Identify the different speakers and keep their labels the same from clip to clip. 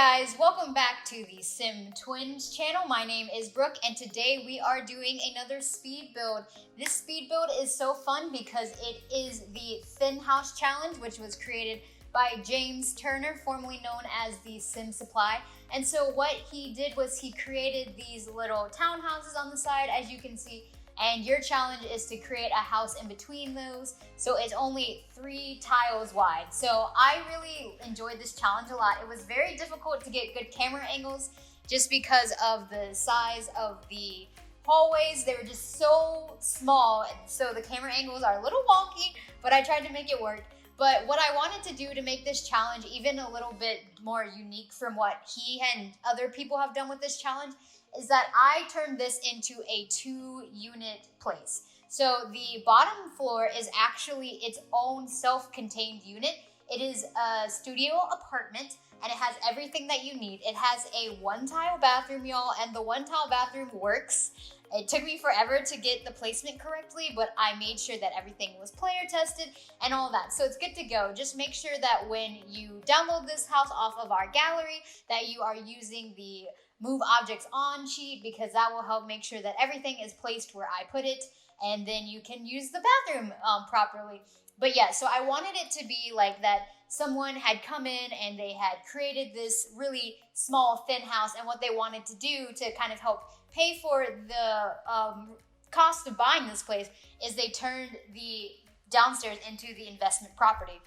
Speaker 1: guys, welcome back to the Sim Twins channel. My name is Brooke and today we are doing another speed build. This speed build is so fun because it is the Thin House Challenge, which was created by James Turner, formerly known as the Sim Supply. And so what he did was he created these little townhouses on the side, as you can see, and your challenge is to create a house in between those. So it's only 3 tiles wide. So I really enjoyed this challenge a lot. It was very difficult to get good camera angles just because of the size of the hallways. They were just so small, so the camera angles are a little wonky, but I tried to make it work. But what I wanted to do to make this challenge even a little bit more unique from what he and other people have done with this challenge is that I turned this into a 2-unit place. So the bottom floor is actually its own self-contained unit. It is a studio apartment and it has everything that you need. It has a 1-tile bathroom, y'all, and the 1-tile bathroom works. It took me forever to get the placement correctly, but I made sure that everything was player tested and all that. So it's good to go. Just make sure that when you download this house off of our gallery, that you are using the Move Objects on sheet, because that will help make sure that everything is placed where I put it, and then you can use the bathroom properly. But yeah, so I wanted it to be like that someone had come in and they had created this really small thin house, and what they wanted to do to kind of help pay for the cost of buying this place is they turned the downstairs into the investment property.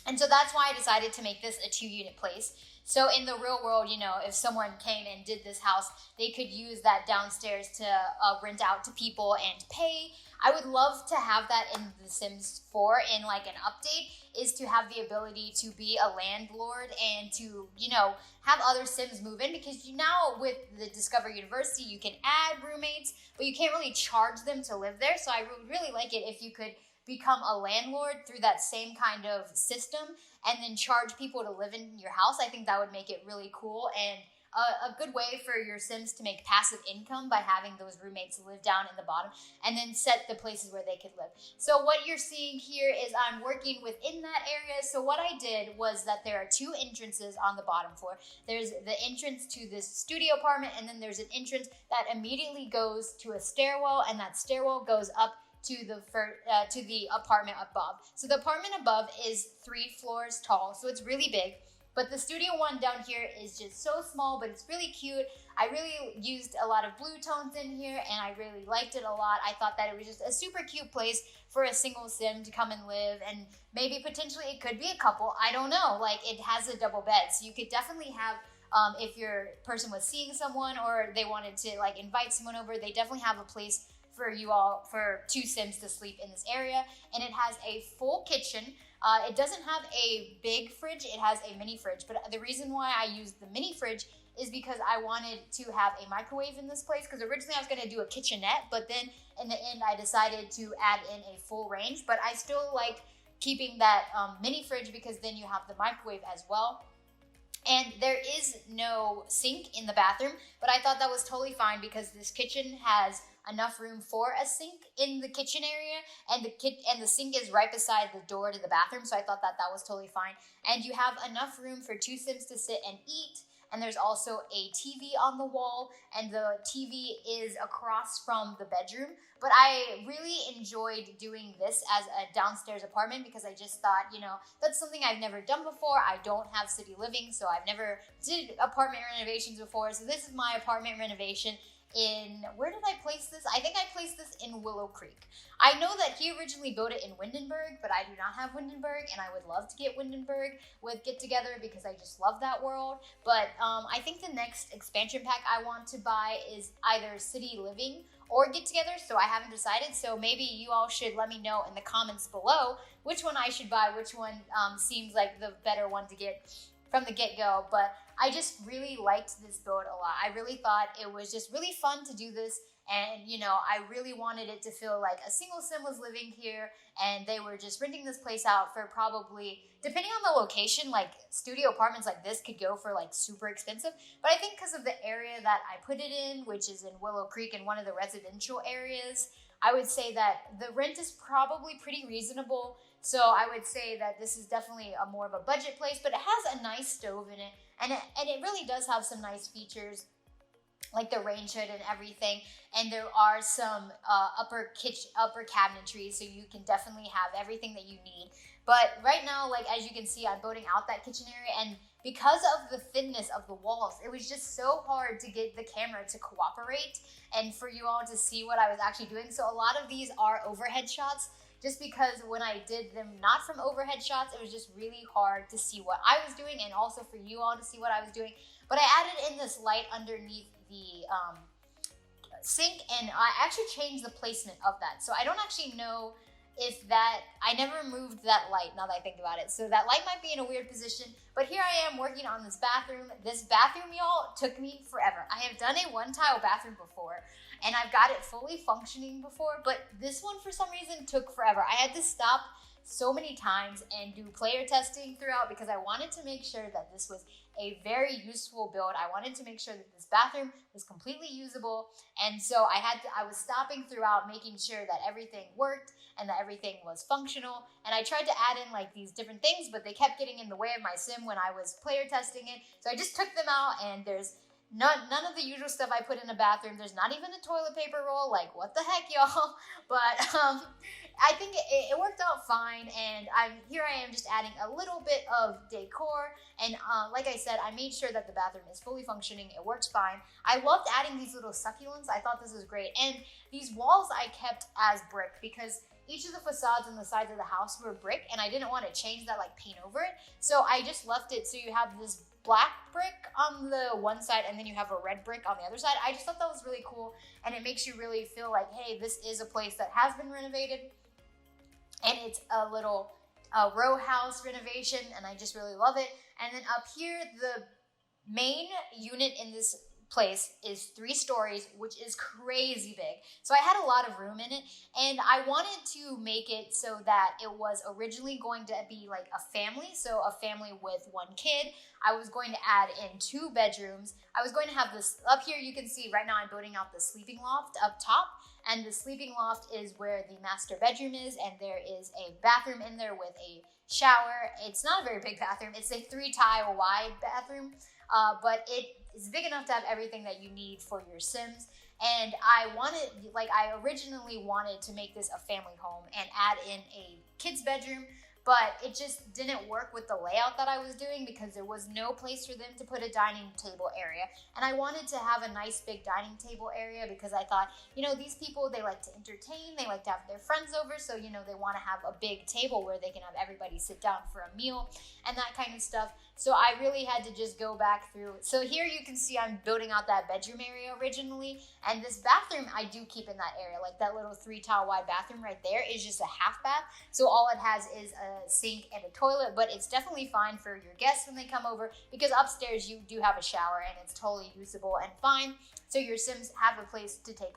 Speaker 1: And so that's why I decided to make this a 2-unit place. So in the real world, you know, if someone came and did this house, they could use that downstairs to rent out to people and pay. I would love to have that in The Sims 4 in like an update, is to have the ability to be a landlord and to, you know, have other Sims move in, because you now with the Discover University, you can add roommates, but you can't really charge them to live there. So I would really like it if you could become a landlord through that same kind of system and then charge people to live in your house. I think that would make it really cool and a good way for your Sims to make passive income by having those roommates live down in the bottom and then set the places where they could live. So what you're seeing here is I'm working within that area. So what I did was that there are 2 entrances on the bottom floor. There's the entrance to this studio apartment, and then there's an entrance that immediately goes to a stairwell, and that stairwell goes up to the apartment above. So the apartment above is 3 floors tall, so it's really big. But the studio one down here is just so small, but it's really cute. I really used a lot of blue tones in here, and I really liked it a lot. I thought that it was just a super cute place for a single Sim to come and live, and maybe potentially it could be a couple. I don't know. Like, it has a double bed, so you could definitely have, if your person was seeing someone or they wanted to like invite someone over, they definitely have a place for you all, for 2 Sims to sleep in this area. And it has a full kitchen. It doesn't have a big fridge, it has a mini fridge. But the reason why I used the mini fridge is because I wanted to have a microwave in this place, because originally I was going to do a kitchenette, but then in the end I decided to add in a full range. But I still like keeping that mini fridge, because then you have the microwave as well. And there is no sink in the bathroom, but I thought that was totally fine because this kitchen has enough room for a sink in the kitchen area, and the sink is right beside the door to the bathroom, so I thought that that was totally fine. And you have enough room for 2 Sims to sit and eat, and there's also a TV on the wall, and the TV is across from the bedroom. But I really enjoyed doing this as a downstairs apartment because I just thought, you know, that's something I've never done before. I don't have city living, so I've never did apartment renovations before. So this is my apartment renovation in, where did I place this? I think I placed this in Willow Creek. I know that he originally built it in Windenburg, but I do not have Windenburg, and I would love to get Windenburg with Get Together because I just love that world. But I think the next expansion pack I want to buy is either City Living or Get Together, so I haven't decided. So maybe you all should let me know in the comments below which one I should buy, which one seems like the better one to get from the get-go. But I just really liked this build a lot. I really thought it was just really fun to do this, and you know, I really wanted it to feel like a single Sim was living here and they were just renting this place out for probably, depending on the location, like studio apartments like this could go for like super expensive. But I think because of the area that I put it in, which is in Willow Creek in one of the residential areas, I would say that the rent is probably pretty reasonable. So I would say that this is definitely a more of a budget place, but it has a nice stove in it. and it really does have some nice features, like the range hood and everything, and there are some upper cabinetry, so you can definitely have everything that you need. But right now, like as you can see, I'm building out that kitchen area, and because of the thinness of the walls, it was just so hard to get the camera to cooperate and for you all to see what I was actually doing. So a lot of these are overhead shots, just because when I did them not from overhead shots, it was just really hard to see what I was doing, and also for you all to see what I was doing. But I added in this light underneath the sink, and I actually changed the placement of that. So I don't actually know if that, I never moved that light now that I think about it. So that light might be in a weird position, but here I am working on this bathroom. This bathroom, y'all, took me forever. I have done a one tile bathroom before, and I've got it fully functioning before, but this one for some reason took forever. I had to stop so many times and do player testing throughout because I wanted to make sure that this was a very useful build. I wanted to make sure that this bathroom was completely usable, and so I was stopping throughout, making sure that everything worked and that everything was functional. And I tried to add in like these different things, but they kept getting in the way of my sim when I was player testing it. So I just took them out, and there's none of the usual stuff I put in a bathroom. There's not even a toilet paper roll. Like, what the heck, y'all? But I think it worked out fine, and here I am just adding a little bit of decor, and like I said, I made sure that the bathroom is fully functioning. It works fine. I loved adding these little succulents. I thought this was great, and these walls I kept as brick because each of the facades on the sides of the house were brick, and I didn't want to change that, like paint over it, so I just left it so you have this black brick on the one side and then you have a red brick on the other side. I just thought that was really cool, and it makes you really feel like, hey, this is a place that has been renovated, and it's a little row house renovation, and I just really love it. And then up here, the main unit in this place is 3 stories, which is crazy big. So I had a lot of room in it, and I wanted to make it so that it was originally going to be like a family, so a family with 1 kid. I was going to add in 2 bedrooms. I was going to have this up here. You can see right now I'm building out the sleeping loft up top, and the sleeping loft is where the master bedroom is, and there is a bathroom in there with a shower. It's not a very big bathroom. It's a 3 tile wide bathroom, but it is big enough to have everything that you need for your Sims. And I originally wanted to make this a family home and add in a kid's bedroom, but it just didn't work with the layout that I was doing because there was no place for them to put a dining table area. And I wanted to have a nice big dining table area because I thought, these people, they like to entertain, they like to have their friends over, so, they want to have a big table where they can have everybody sit down for a meal and that kind of stuff. So I really had to just go back through. So here you can see I'm building out that bedroom area originally, and this bathroom I do keep in that area. Like that little 3 tile wide bathroom right there is just a half bath. So all it has is a sink and a toilet, but it's definitely fine for your guests when they come over because upstairs you do have a shower and it's totally usable and fine. So your Sims have a place to take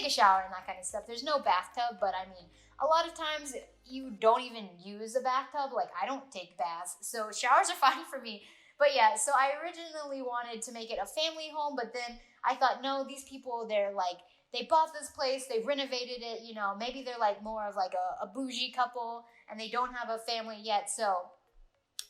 Speaker 1: a shower and that kind of stuff. There's no bathtub, but I mean, a lot of times you don't even use a bathtub. Like I don't take baths, so showers are fine for me. But yeah, so I originally wanted to make it a family home, but then I thought, no, these people, they bought this place, they renovated it, maybe they're like more of like a bougie couple and they don't have a family yet, so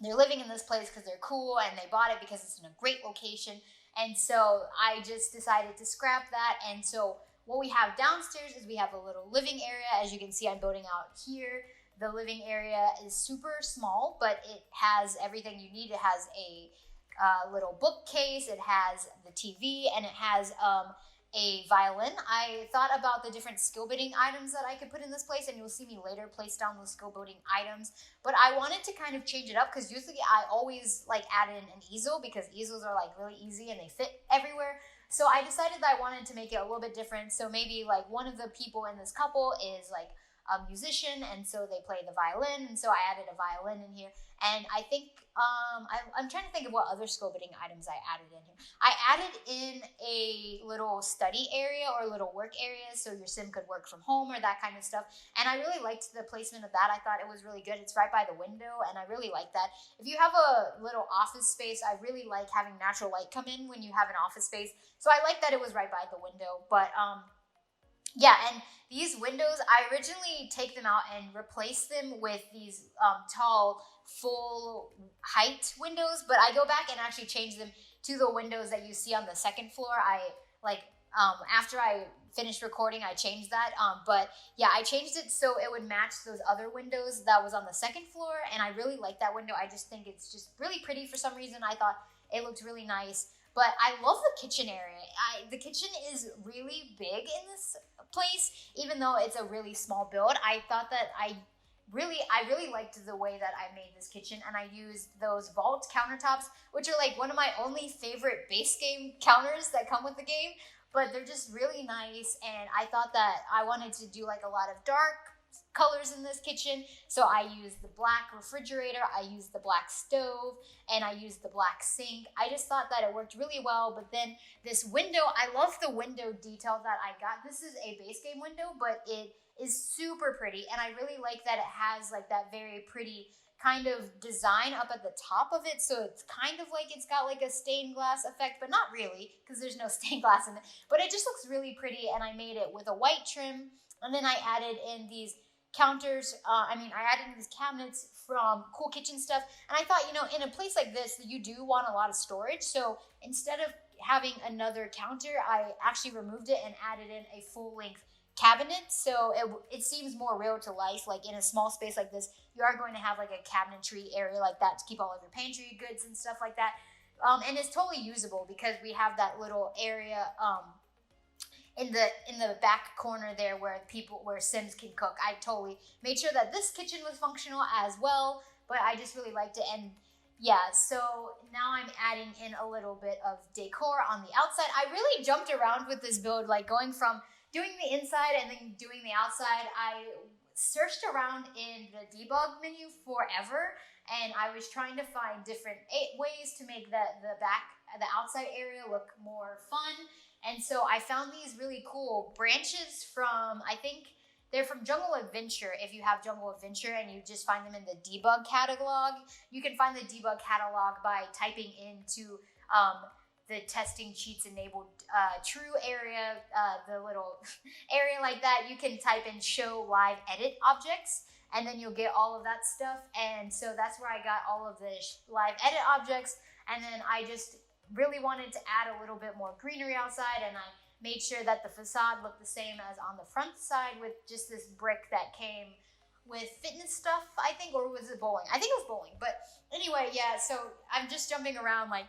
Speaker 1: they're living in this place because they're cool and they bought it because it's in a great location. And so I just decided to scrap that. And so what we have downstairs is we have a little living area. As you can see, I'm building out here. The living area is super small, but it has everything you need. It has a little bookcase, it has the TV, and it has a violin. I thought about the different skill building items that I could put in this place, and you'll see me later place down those skill building items. But I wanted to kind of change it up because usually I always add in an easel because easels are really easy and they fit everywhere. So I decided that I wanted to make it a little bit different. So maybe one of the people in this couple is a musician, and so they play the violin, and so I added a violin in here. And I think I'm trying to think of what other skill building items I added in here. I added in a little study area or a little work area so your Sim could work from home or that kind of stuff. And I really liked the placement of that. I thought it was really good. It's right by the window, and I really like that. If you have a little office space, I really like having natural light come in when you have an office space. So I like that it was right by the window. But yeah, and these windows, I originally take them out and replace them with these tall, full height windows, but I go back and actually change them to the windows that you see on the second floor. After I finished recording, I changed that. But yeah, I changed it so it would match those other windows that was on the second floor, and I really like that window. I just think it's just really pretty for some reason. I thought it looked really nice. But I love the kitchen area. The kitchen is really big in this place, even though it's a really small build. I thought that I really liked the way that I made this kitchen, and I used those vault countertops, which are like one of my only favorite base game counters that come with the game, but they're just really nice. And I thought that I wanted to do like a lot of dark colors in this kitchen, so I used the black refrigerator, I used the black stove, and I used the black sink. I just thought that it worked really well. But then this window, I love the window detail that I got. This is a base game window, but it is super pretty, and I really like that it has like that very pretty kind of design up at the top of it, so it's kind of like it's got like a stained glass effect, but not really, because there's no stained glass in it, but it just looks really pretty. And I made it with a white trim, and then I added in these counters, I added in these cabinets from Cool Kitchen Stuff, and I thought, in a place like this, you do want a lot of storage, so instead of having another counter, I actually removed it and added in a full-length cabinet, so it seems more real to life. Like in a small space like this, you are going to have like a cabinetry area like that to keep all of your pantry goods and stuff like that, and it's totally usable because we have that little area in the back corner there where Sims can cook. I totally made sure that this kitchen was functional as well, but I just really liked it. And yeah, so now I'm adding in a little bit of decor on the outside. I really jumped around with this build, like going from doing the inside and then doing the outside. I searched around in the debug menu forever, and I was trying to find different ways to make the outside area look more fun. And so I found these really cool branches from, I think they're from Jungle Adventure. If you have Jungle Adventure and you just find them in the debug catalog, you can find the debug catalog by typing into the testing cheats enabled true area, the little area like that. You can type in show live edit objects, and then you'll get all of that stuff. And so that's where I got all of the live edit objects. And then I just really wanted to add a little bit more greenery outside, and I made sure that the facade looked the same as on the front side with just this brick that came with fitness stuff, I think, or was it bowling? I think it was bowling, but anyway, yeah, so I'm just jumping around. Like,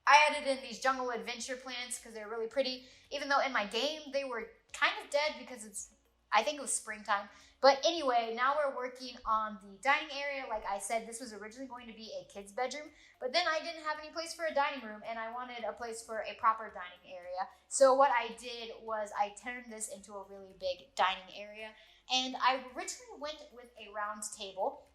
Speaker 1: I added in these Jungle Adventure plants because they're really pretty, even though in my game they were kind of dead because I think it was springtime. But anyway, now we're working on the dining area. Like I said, this was originally going to be a kid's bedroom, but then I didn't have any place for a dining room, and I wanted a place for a proper dining area. So what I did was I turned this into a really big dining area, and I originally went with a round table,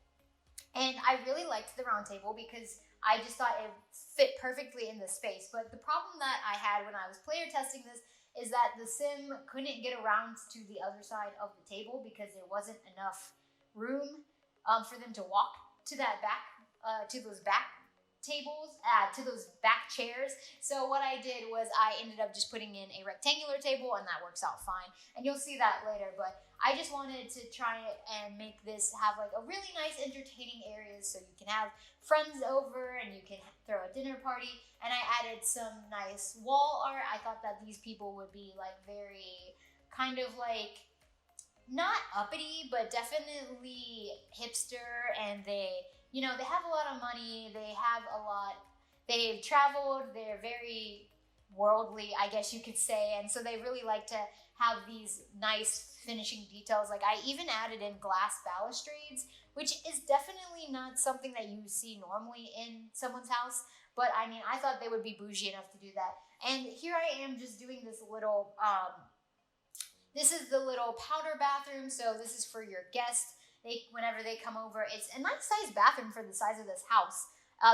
Speaker 1: and I really liked the round table because I just thought it fit perfectly in the space. But the problem that I had when I was player testing this is that the sim couldn't get around to the other side of the table because there wasn't enough room for them to walk to that back, to those back tables, to those back chairs. So what I did was I ended up just putting in a rectangular table, and that works out fine. And you'll see that later, but I just wanted to try it and make this have like a really nice entertaining area so you can have friends over and you can throw a dinner party. And I added some nice wall art. I thought that these people would be like very kind of like not uppity, but definitely hipster, and they have a lot of money, they've traveled, they're very worldly, I guess you could say, and so they really like to have these nice finishing details. Like I even added in glass balustrades, which is definitely not something that you see normally in someone's house, but I mean, I thought they would be bougie enough to do that. And here I am just doing this little, this is the little powder bathroom, so this is for your guests. Whenever they come over, it's a nice sized bathroom for the size of this house.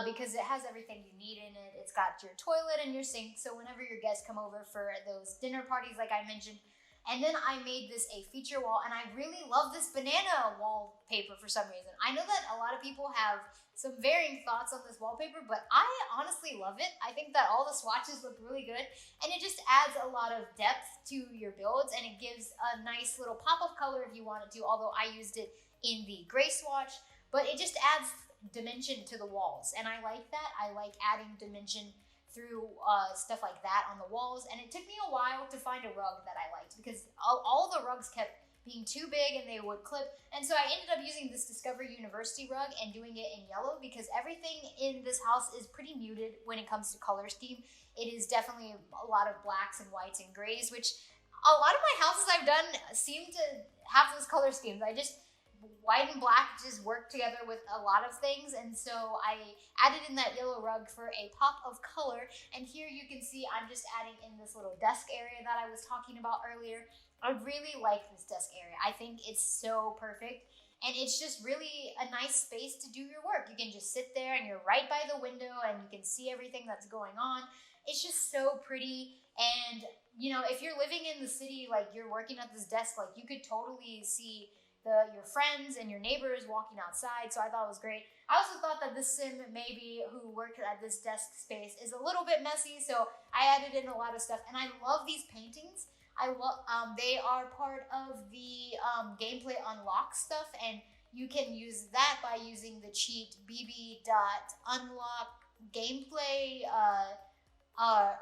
Speaker 1: Because it has everything you need in it. It's got your toilet and your sink, so whenever your guests come over for those dinner parties like I mentioned, And then I made this a feature wall, and I really love this banana wallpaper for some reason. I know that a lot of people have some varying thoughts on this wallpaper, but I honestly love it. I think that all the swatches look really good, and it just adds a lot of depth to your builds, and it gives a nice little pop of color if you wanted to, although I used it in the gray swatch, but it just adds dimension to the walls, and I like that. I like adding dimension through stuff like that on the walls, and it took me a while to find a rug that I liked because all the rugs kept being too big and they would clip, and so I ended up using this Discover University rug and doing it in yellow because everything in this house is pretty muted when it comes to color scheme. It is definitely a lot of blacks and whites and grays, which a lot of my houses I've done seem to have those color schemes. White and black just work together with a lot of things, and so I added in that yellow rug for a pop of color. And here you can see I'm just adding in this little desk area that I was talking about earlier. I really like this desk area. I think it's so perfect, and it's just really a nice space to do your work. You can just sit there and you're right by the window and you can see everything that's going on. It's just so pretty, and you know, if you're living in the city, like you're working at this desk, like you could totally see your friends and your neighbors walking outside, so I thought it was great. I also thought that this sim maybe who worked at this desk space is a little bit messy, so I added in a lot of stuff, and I love these paintings. I love they are part of the gameplay unlock stuff, and you can use that by using the cheat bb.unlockgameplay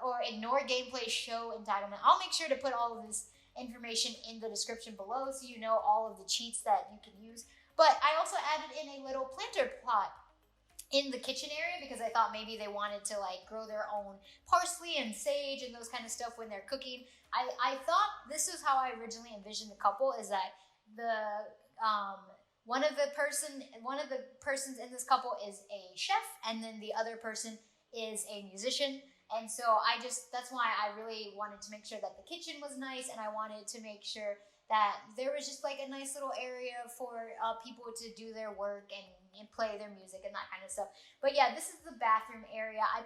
Speaker 1: or ignore gameplay show entitlement. I'll make sure to put all of this information in the description below so you know all of the cheats that you can use. But I also added in a little planter plot in the kitchen area because I thought maybe they wanted to like grow their own parsley and sage and those kind of stuff when they're cooking. I thought this is how I originally envisioned the couple, is that the one of the persons in this couple is a chef, and then the other person is a musician. And so that's why I really wanted to make sure that the kitchen was nice, and I wanted to make sure that there was just like a nice little area for people to do their work and play their music and that kind of stuff. But yeah, this is the bathroom area. I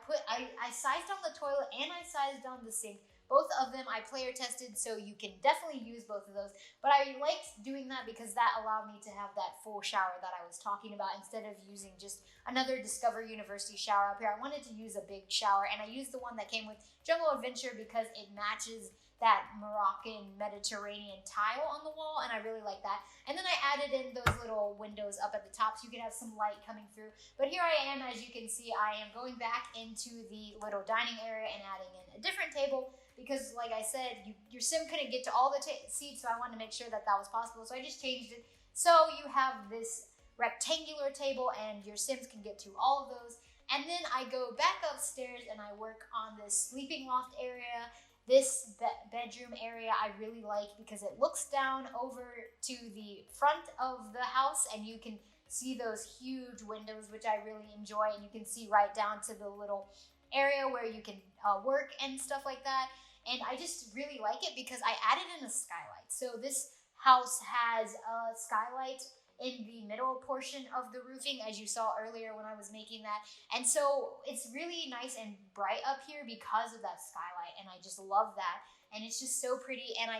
Speaker 1: sized on the toilet and I sized on the sink. Both of them I player tested, so you can definitely use both of those. But I liked doing that because that allowed me to have that full shower that I was talking about instead of using just another Discover University shower up here. I wanted to use a big shower, and I used the one that came with Jungle Adventure because it matches that Moroccan Mediterranean tile on the wall, and I really like that. And then I added in those little windows up at the top so you could have some light coming through. But here I am, as you can see, I am going back into the little dining area and adding in a different table because, like I said, your sim couldn't get to all the seats, so I wanted to make sure that that was possible. So I just changed it so you have this rectangular table and your sims can get to all of those. And then I go back upstairs and I work on this sleeping loft area. This bedroom area I really like because it looks down over to the front of the house and you can see those huge windows, which I really enjoy, and you can see right down to the little area where you can work and stuff like that. And I just really like it because I added in a skylight. So this house has a skylight in the middle portion of the roofing, as you saw earlier when I was making that. And so it's really nice and bright up here because of that skylight, and I just love that. And it's just so pretty, and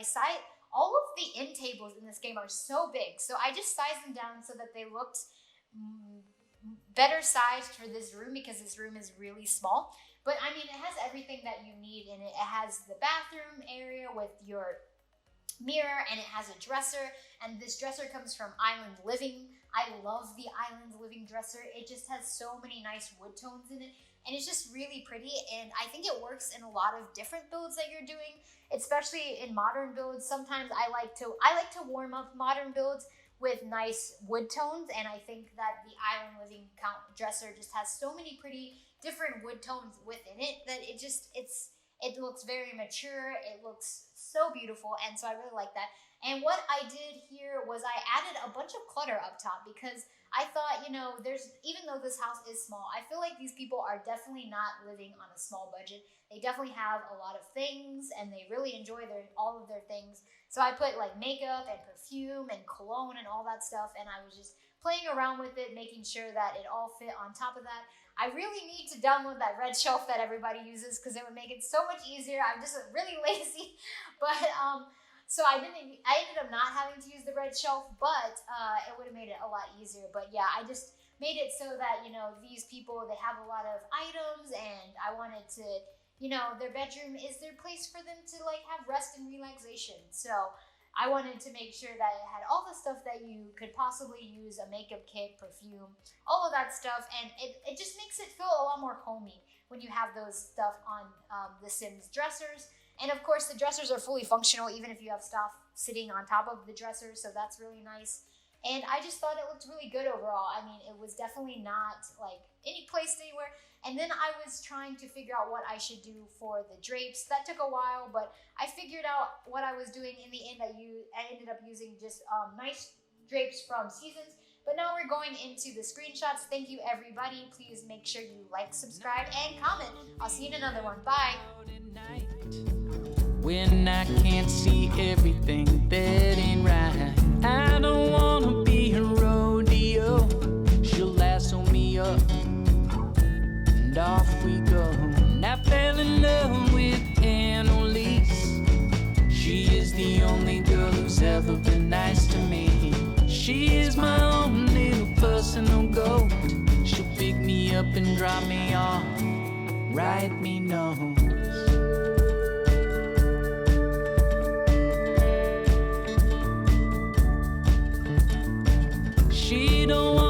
Speaker 1: all of the end tables in this game are so big, so I just sized them down so that they looked better sized for this room because this room is really small. But I mean, it has everything that you need in it. It has the bathroom area with your mirror, and it has a dresser, and this dresser comes from Island Living. I love the Island Living dresser. It just has so many nice wood tones in it, and it's just really pretty, and I think it works in a lot of different builds that you're doing, especially in modern builds. Sometimes I like to warm up modern builds with nice wood tones, and I think that the Island Living dresser just has so many pretty different wood tones within it that it looks very mature. It looks so beautiful, and so I really like that. And what I did here was I added a bunch of clutter up top because I thought, you know, even though this house is small, I feel like these people are definitely not living on a small budget. They definitely have a lot of things, and they really enjoy all of their things. So I put like makeup and perfume and cologne and all that stuff, and I was just playing around with it, making sure that it all fit on top of that. I really need to download that red shelf that everybody uses because it would make it so much easier. I'm just really lazy. But So I ended up not having to use the red shelf, but it would have made it a lot easier. But yeah, I just made it so that, you know, these people, they have a lot of items, and I wanted to, you know, their bedroom is their place for them to like have rest and relaxation. So I wanted to make sure that it had all the stuff that you could possibly use, a makeup kit, perfume, all of that stuff, and it just makes it feel a lot more homey when you have those stuff on the Sims dressers. And of course, the dressers are fully functional, even if you have stuff sitting on top of the dressers, so that's really nice. And I just thought it looked really good overall. I mean, it was definitely not like any placed anywhere. And then I was trying to figure out what I should do for the drapes. That took a while, but I figured out what I was doing in the end. I ended up using just nice drapes from Seasons. But now we're going into the screenshots. Thank you, everybody. Please make sure you like, subscribe, and comment. I'll see you in another one. Bye.
Speaker 2: When I can't see everything that ain't right, I don't wanna be a rodeo. She'll lasso me up and off we go. And I fell in love with Annalise. She is the only girl who's ever been nice to me. She is my own little personal goat. She'll pick me up and drop me off, write me notes. She don't want